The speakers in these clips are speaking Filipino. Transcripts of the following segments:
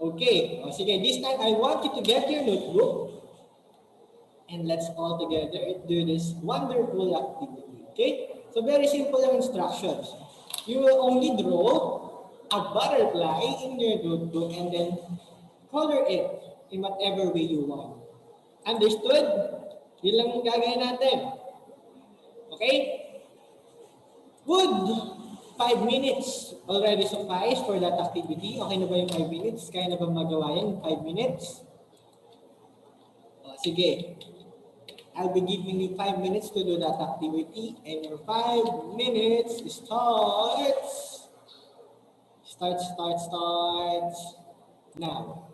Okay, o sige, this time I want you to get your notebook and let's all together do this wonderful activity. Okay? So very simple ang instructions. You will only draw a butterfly in your notebook and then color it in whatever way you want. Understood? Yun lang yung gagawin natin. Okay? Would 5 minutes already suffice for that activity? Okay na ba yung 5 minutes? Kaya na ba magawa yan 5 minutes? Sige. I'll be giving you 5 minutes to do that activity and your 5 minutes starts now.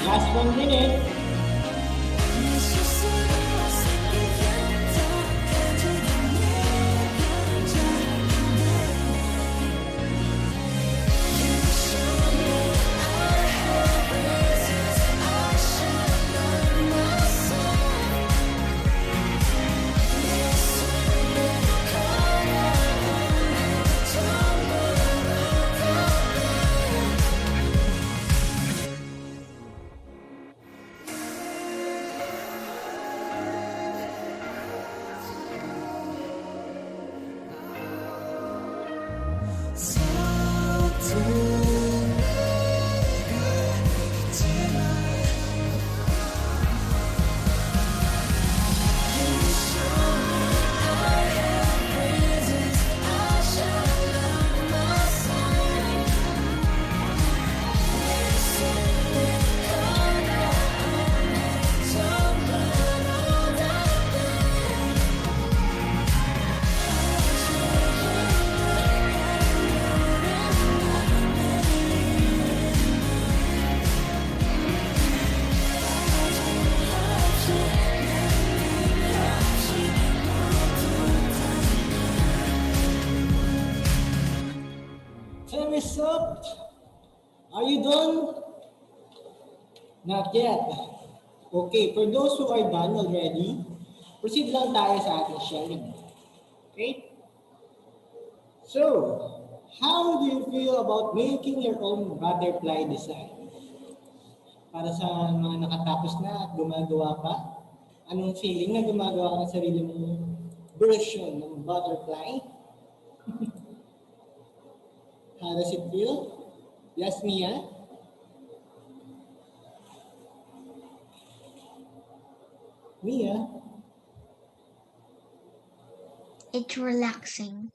Last 1 minute. Time's up. Are you done? Not yet. Okay, for those who are done already, proceed lang tayo sa ating sharing. Okay? So, how do you feel about making your own butterfly design? Para sa mga nakatapos na at gumagawa pa, anong feeling na gumagawa ka ng sarili mong version ng butterfly? How does it feel? Yes, Mia? Mia? It's relaxing.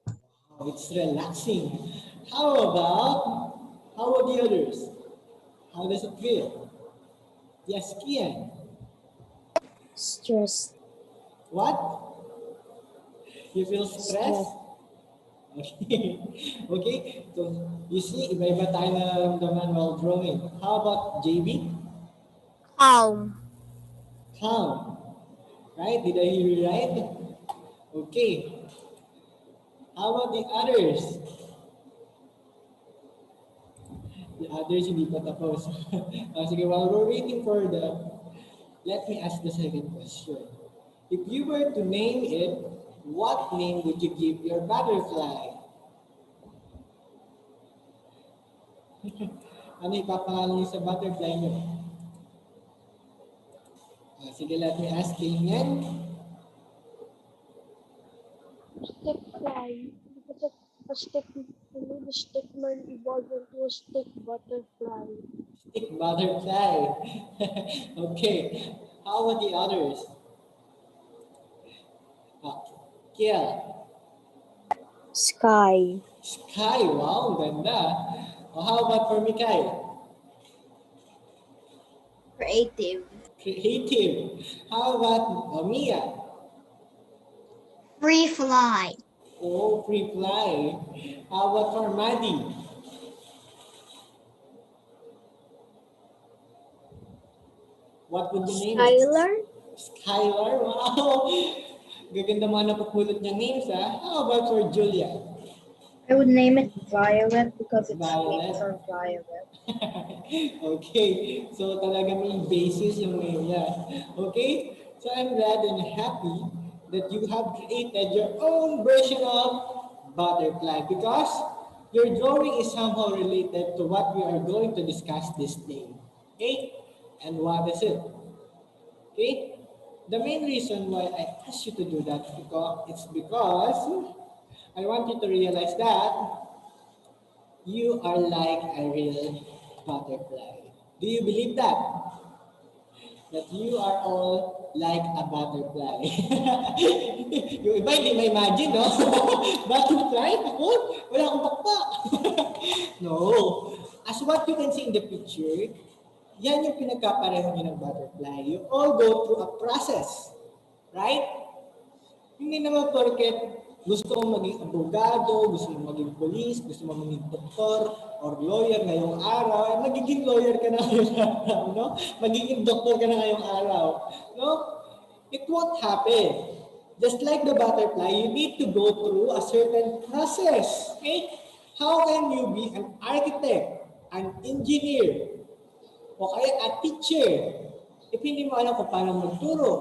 Oh, it's relaxing. How about the others? How does it feel? Yes, Kian. Stress. What? You feel Stress. stressed? Okay. Okay. So, you see, iba-iba tayo na nararamdaman while drawing. How about JB? Calm. Calm. Right? Did I hear you right? Okay. How about the others? The others hindi pa tapos. Sige, while we're waiting for let me ask the second question. If you were to name it, what name would you give your butterfly? Ano ipapangalan niyo sa butterfly niyo? Sige, let me ask Damien. Stick fly. Because a stick, the stickman evolved into a stick butterfly. Stick butterfly. Okay. How about the others? Kia. Sky. Sky. Wow, ganda. How about for Mikay? Creative. Creative. How about Mia? Free fly. Oh, free fly. How about for Maddie? What would you name it? Skylar. Skylar? Wow! Gaganda mga napupulot niya names, ha? How about for Julia? I would name it Violet because its Violet. wings are violet. Okay, so talaga may basis yung name niya. Okay, so I'm glad and happy that you have created your own version of butterfly because your drawing is somehow related to what we are going to discuss this day. Okay, and what is it? Okay, the main reason why I asked you to do that it's because I want you to realize that you are like a real butterfly. Do you believe that? That you are all like a butterfly. Yung iba hindi ma-imagine, no? Butterfly? Ako? Wala akong pakpak. No. As what you can see in the picture, yan yung pinagkapareho niyo ng butterfly. You all go through a process. Right? Hindi naman porket gusto mong maging abogado, gusto mong maging police, gusto mong maging doktor, or lawyer ngayong araw, magiging lawyer ka na ngayong araw, no? Magiging doktor ka na ngayong araw, no? It won't happen. Just like the butterfly, you need to go through a certain process, okay? How can you be an architect, an engineer, o kaya a teacher, if hindi mo alam kung paano magturo,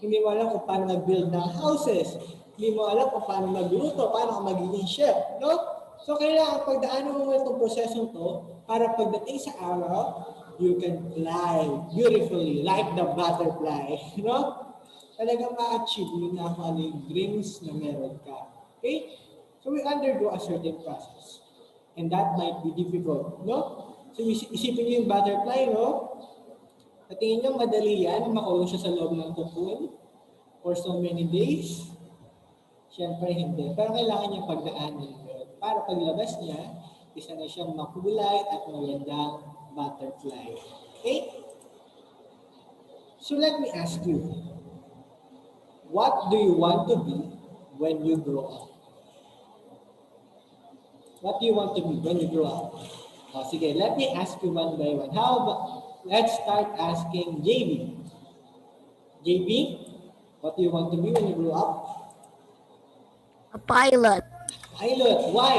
hindi mo alam kung paano mag-build ng houses, hindi mo alam kung paano magluto, paano ka magiging chef, no? So, kailangan pagdaanan mo itong prosesong to para pagdating sa araw, you can fly beautifully like the butterfly, no? Talagang ma-achieve mo na kung ano yung dreams na meron ka. Okay? So, we undergo a certain process. And that might be difficult, no? So, isipin niyo yung butterfly, no? At tingin niyo madali yan, makulong siya sa loob ng cocoon for so many days. Siyempre hindi. Pero kailangan niya pagdaanan yun. Para paglabas niya, isa na siyang makulay at magandang butterfly. Okay? So let me ask you, what do you want to be when you grow up? What do you want to be when you grow up? Sige, let me ask you one by one. How about, let's start asking JB. JB, what do you want to be when you grow up? A pilot. Pilot. Why?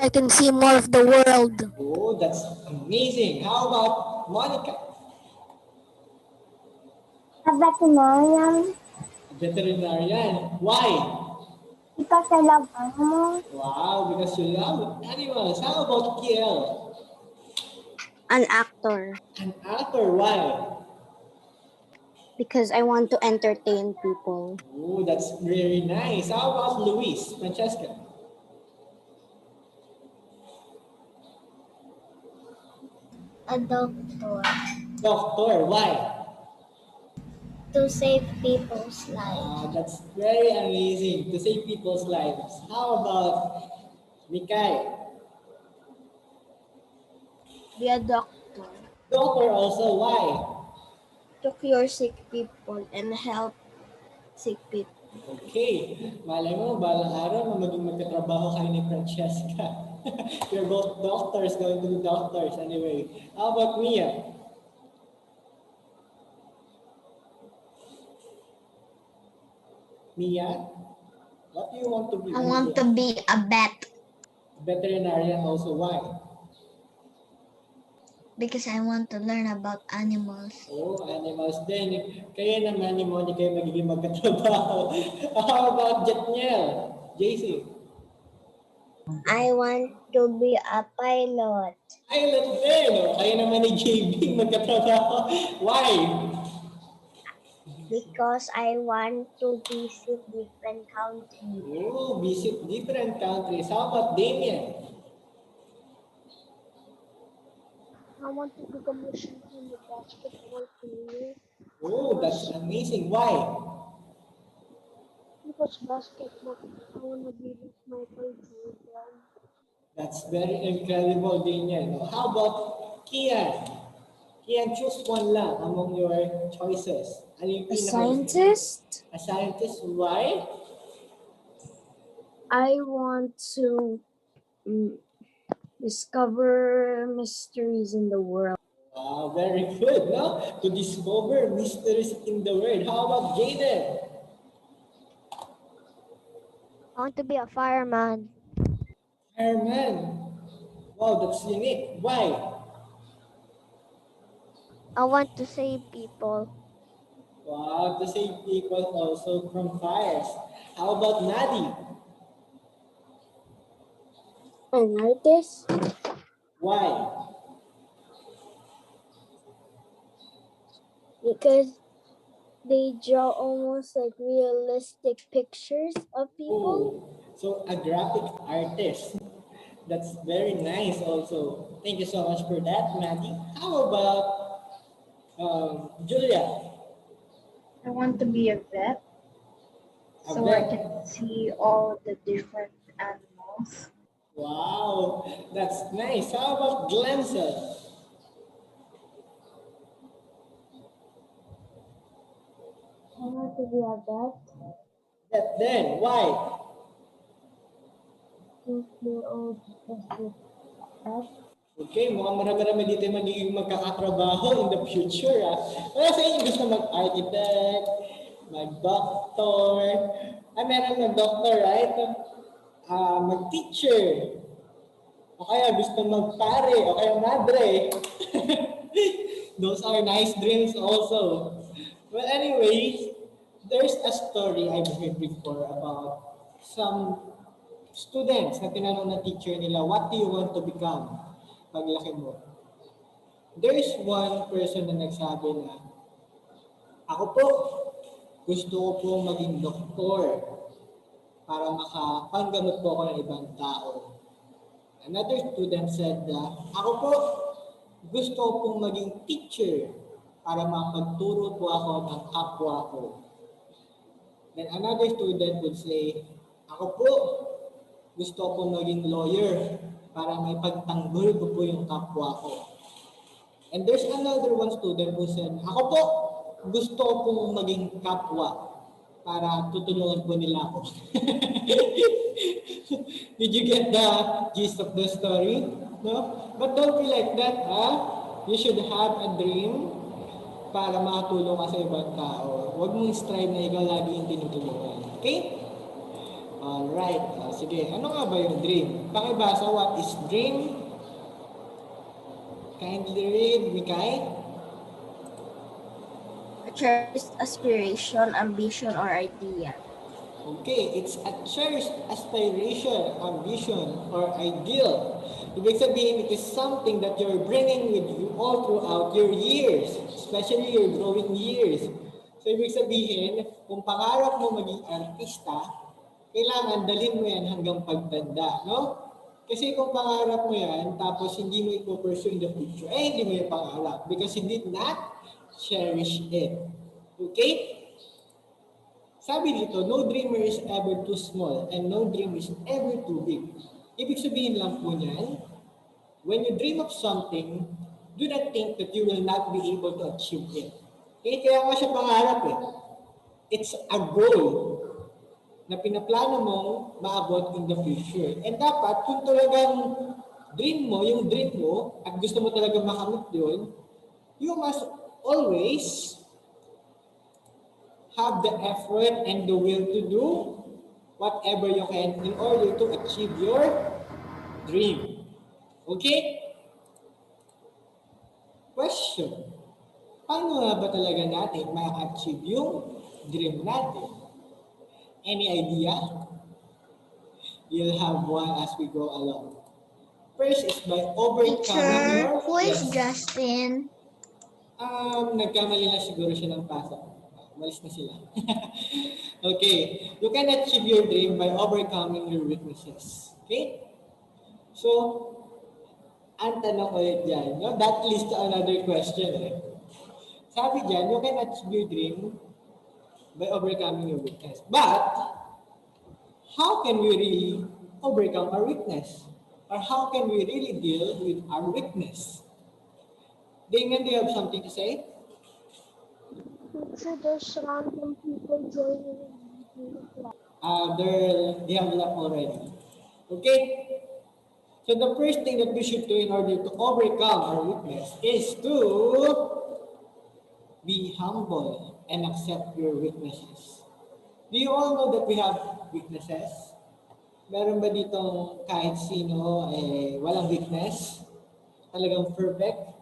I can see more of the world. Oh, that's amazing. How about Monica? A veterinarian Veterinarian. Why? because I love animals. Wow, because you love animals. How about Kiel? An actor, An actor. Why? because I want to entertain people. Oh, that's very nice. How about Luis? Francesca? A doctor Doctor. Why? to save people's lives. That's very amazing to save people's lives. How about Mikay? Be a doctor Doctor also. Why? to cure sick people and help sick people. Okay. Malay mo, balang araw na maging magkatrabaho kayo ni Francesca. You're both doctors, going to be doctors anyway. How about Mia? Mia, what do you want to be? I want to be a vet Veterinarian also. Why? because I want to learn about animals. Oh, animals din. Kaya naman ni Monica kayo magiging magkatrabaho. How about Jetniel? JC? I want to be a pilot Pilot din. Oh, kayo naman ni JB magkatrabaho. Why? because I want to visit different countries. Oh, visit different countries. How about Damien? I want to become a champion basketball player Oh, that's amazing. Why? because basketball. I want to be like Michael Jordan. That's very incredible, Damien. How about Kian? Kian, choose one lang among your choices. Ano yung A pinaka- scientist. A scientist. Why? I want to discover mysteries in the world. Wow, very good, no? To discover mysteries in the world. How about Jaden? I want to be a fireman. Fireman. Wow, that's unique. Why? I want to save people. Wow, to save people also from fires. How about Nadi? An artist Why? because they draw almost like realistic pictures of people. Oh, so a graphic artist. That's very nice also. Thank you so much for that, Nadi. How about Julia? I want to be a vet A so I vet. can see all the different animals. Wow, that's nice. How about Glenson? I want to be a vet That then, why? to cure all the sick pets. Okay, mukhang marami-rami dito yung magiging magkakatrabaho in the future. Wala sa inyo gusto mag-architect, mag-doctor, meron mag-doctor, right? Mag-teacher, o kaya gusto mag-pare, o kaya madre. Those are nice dreams also. Well, anyways, there's a story I've heard before about some students na tinanong ng teacher nila, what do you want to become paglaki mo? There's one person na nagsabi na, ako po, gusto ko po maging doktor para makapanggamot po ako ng ibang tao. Another student said na, ako po, gusto ko pong maging teacher para makapagturo po ako ng kapwa ko. Then another student would say, ako po, gusto ko pong maging lawyer para may pagtanggol ko po yung kapwa ko. And there's another one student who said, ako po, gusto ko pong maging kapwa para tutulungan po nila ako. Did you get the gist of the story? No? But don't be like that, ha? You should have a dream para makatulong ka sa ibang tao. Huwag mong strive na ikaw lagi yung tinutulungan. Okay? Alright. Sige, ano nga ba yung dream? Pakibasa, what is dream? Kindly read, Mikay. A cherished aspiration, ambition, or idea. Okay, it's a cherished aspiration, ambition, or ideal. Ibig sabihin, it is something that you're bringing with you all throughout your years, especially your growing years. So, ibig sabihin, kung pangarap mo maging artista, kailangan dalhin mo yan hanggang pagtanda, no? Kasi kung pangarap mo yan, tapos hindi mo i-pursue in the future, hindi mo yung pangarap because you did not cherish it. Okay? Sabi dito, no dreamer is ever too small and no dream is ever too big. Ibig sabihin lang po niyan, when you dream of something, do not think that you will not be able to achieve it. Okay? Kaya nga siya pangarap eh. It's a goal na pinaplano mong maabot in the future. And dapat, kung talagang dream mo, yung dream mo, at gusto mo talaga makamit yun, you must always have the effort and the will to do whatever you can in order to achieve your dream. Okay? Question. Paano nga ba talaga natin ma-achieve yung dream natin? Any idea? You'll have one as we go along. First is by overcoming your... Who is Yes. Justin? Nagkamali na siguro siya ng pasok. Malis na sila. Okay. You can achieve your dream by overcoming your weaknesses. Okay? So, ang tanong ulit dyan, no? That leads to another question. Sabi dyan, you can achieve your dream by overcoming your weakness. But, how can we really overcome our weakness? Or how can we really deal with our weakness? Damien, do you have something to say? So there's random people joining in the class. They have left already. Okay? So the first thing that we should do in order to overcome our weakness is to be humble and accept your weaknesses. Do you all know that we have weaknesses? Meron ba ditong kahit sino walang weakness? Talagang perfect?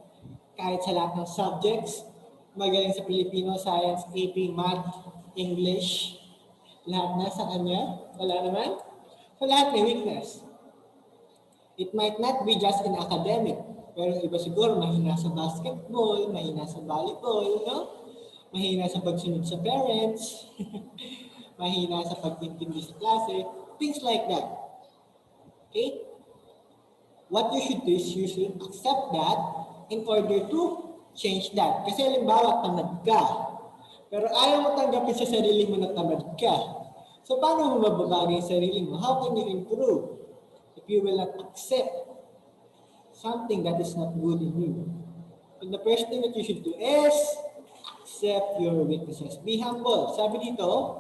Kahit sa lahat ng subjects? Magaling sa Filipino, Science, AP, Math, English, lahat na sa kanya? Wala naman? So lahat may weakness. It might not be just in academic, pero iba siguro mahina sa basketball, mahina sa volleyball, no? Mahina sa pagsunod sa parents, mahina sa pag-intindi sa klase, things like that. Okay? What you should do is you should accept that in order to change that. Kasi halimbawa, tamad ka. Pero ayaw mo tanggapin sa sarili mo na tamad ka. So, paano mo mababago yung sarili mo? How can you improve if you will not accept something that is not good in you? So, the first thing that you should do is accept your weaknesses. Be humble. Sabi dito,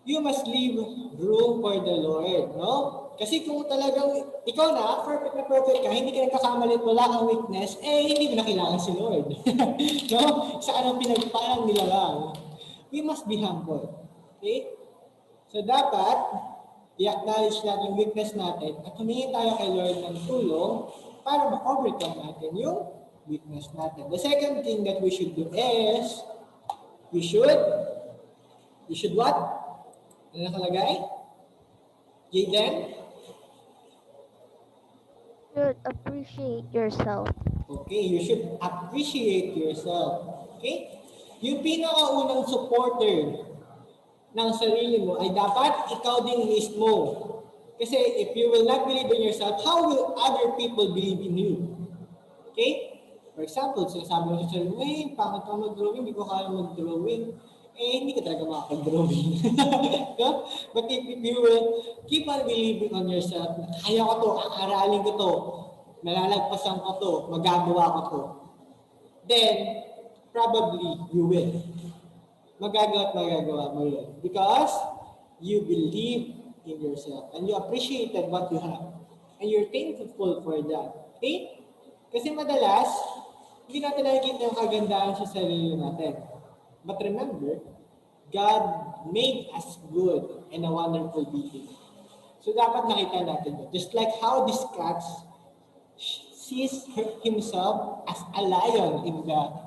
you must leave room for the Lord, no? Kasi kung talagang ikaw na, perfect ka, hindi ka nagkakamali at wala kang weakness, hindi mo na kailangan si Lord. No? Sa anong pinagparang nila lang. We must be humble. Okay? So dapat, i-acknowledge natin yung weakness natin at humingi tayo kay Lord ng tulong para ma-overcome natin yung weakness natin. The second thing that we should do is, we should what? Ano nakalagay? Jaden? Should appreciate yourself. Okay, you should appreciate yourself. Okay? Yung pinakaunang supporter ng sarili mo ay dapat ikaw din mismo. Kasi if you will not believe in yourself, how will other people believe in you? Okay? For example, sinasabi mo sa sarili mo, pangit ka mag-drawing, hindi ko kaya mag-drawing. Hindi ka talaga makakag-drawing. No? But if you will keep on believing on yourself, kaya ko to, aaralin ko to, malalagpasan ko to, magagawa ko to, then probably you will. Magagawa mo yun. Because you believe in yourself and you appreciated what you have. And you're thankful for that. Okay? Kasi madalas, hindi natin nakikita yung kagandahan sa sarili natin. But remember, God made us good and a wonderful beating. So dapat nakita natin yun. Just like how this cat sees himself as a lion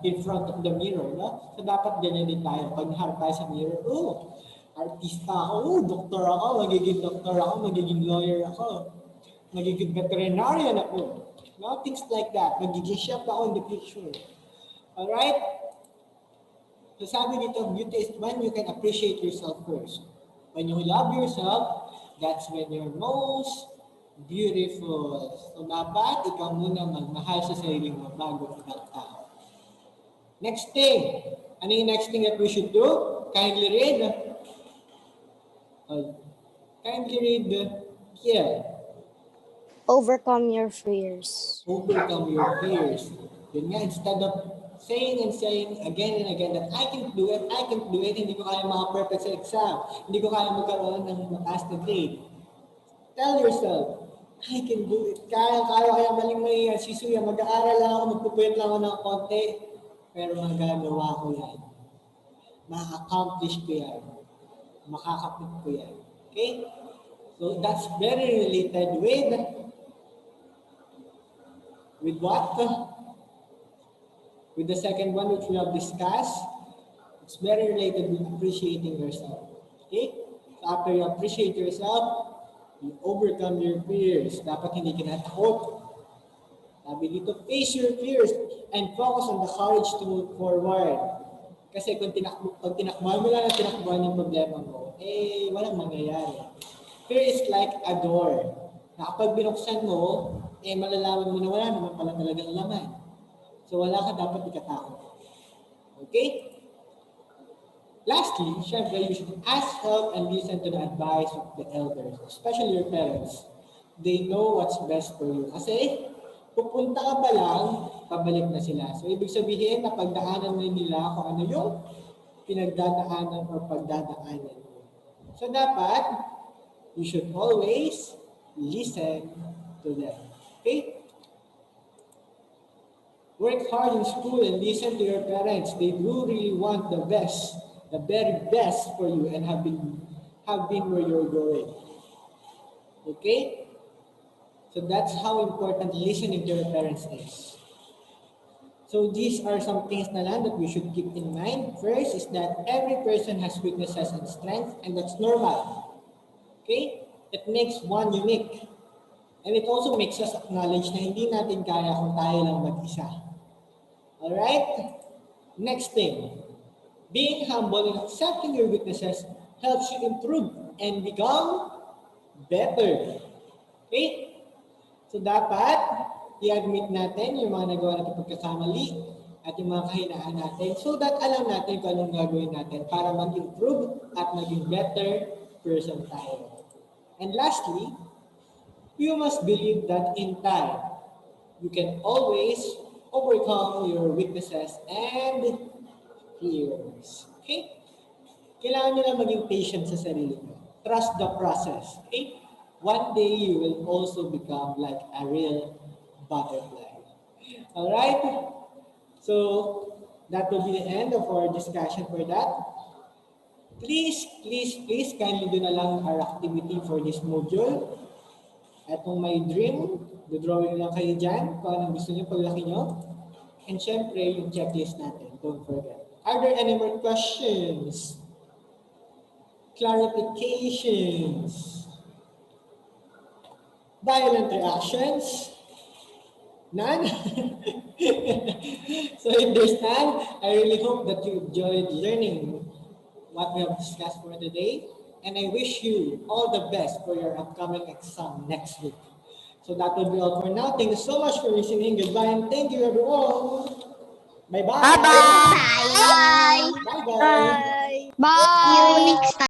in front of the mirror, no? So dapat ganyan din tayo. Pag naharap tayo sa mirror, oh, artista ako, oh, doktor ako, magiging doktor ako, magiging lawyer ako, magiging veterinarian ako. No? Things like that. Magiging chef ako in the future. Alright? So sabi dito, beauty is when you can appreciate yourself first. When you love yourself, that's when you're most beautiful. So dapat ikaw muna magmahal sa sarili mo bago ibang tao. Next thing. Ano yung next thing that we should do? Kindly read. Kindly read here. Overcome your fears. Overcome your fears. Yun nga, instead of saying and saying again and again that I can do it, hindi ko kaya maka-perfect sa exam, hindi ko kaya magkaroon ng mataas na grade. Tell yourself, I can do it. Kaya maling sisuya, mag-aaral lang ako, magpupuyat lang ako ng konti, pero magagawa ko yan. Ma-accomplish ko yan. Makakapit ko yan. Okay? So that's very related with what? With the second one which we have discussed. It's very related with appreciating yourself. Okay? So after you appreciate yourself, you overcome your fears. Dapat hindi ka natakot. Sabi dito, face your fears and focus on the courage to move forward. Kasi kung pag tinakbuhan mo lang ang tinakbuhan yung problema mo, eh, walang mangyayari. Fear is like a door. Na kapag binuksan mo, eh, malalaman mo na wala naman pala talagang laman. So wala ka dapat ikatakot. Okay? Lastly, syempre, you should ask help and listen to the advice of the elders, especially your parents. They know what's best for you. Kasi, pupunta ka pa lang, pabalik na sila. So, ibig sabihin na pagdaanan na nila kung ano yung pinagdadaanan o pagdadaanan mo. So, dapat, you should always listen to them. Okay? Work hard in school and listen to your parents. They do really want the best. The very best for you and have been where you're going. Okay? So that's how important listening to your parents is. So these are some things na lang that we should keep in mind. First is that every person has weaknesses and strengths, and that's normal. Okay? It makes one unique. And it also makes us acknowledge na hindi natin kaya kung tayo lang mag-isa. Alright? Next thing. Being humble and accepting your weaknesses helps you improve and become better. Okay? So dapat i-admit natin yung mga nagawa natin pagkakamali at yung mga kahinaan natin so that alam natin kung anong gagawin natin para mag-improve at maging better person tayo. And lastly, you must believe that in time, you can always overcome your weaknesses and fears. Okay? Kailangan nyo lang maging patient sa sarili mo. Trust the process. Okay? One day, you will also become like a real butterfly. Alright? So, that will be the end of our discussion for that. Please, kindly do na lang our activity for this module. Atong may dream, drawing lang kayo dyan kung anong gusto nyo paglaki nyo. And syempre, yung checklist natin. Don't forget. Are there any more questions? Clarifications? Violent reactions? None? So if there's none, I really hope that you enjoyed learning what we have discussed for today. And I wish you all the best for your upcoming exam next week. So that will be all for now. Thank you so much for listening. Goodbye and thank you everyone. Bye-bye. Bye-bye. Bye-bye. Bye.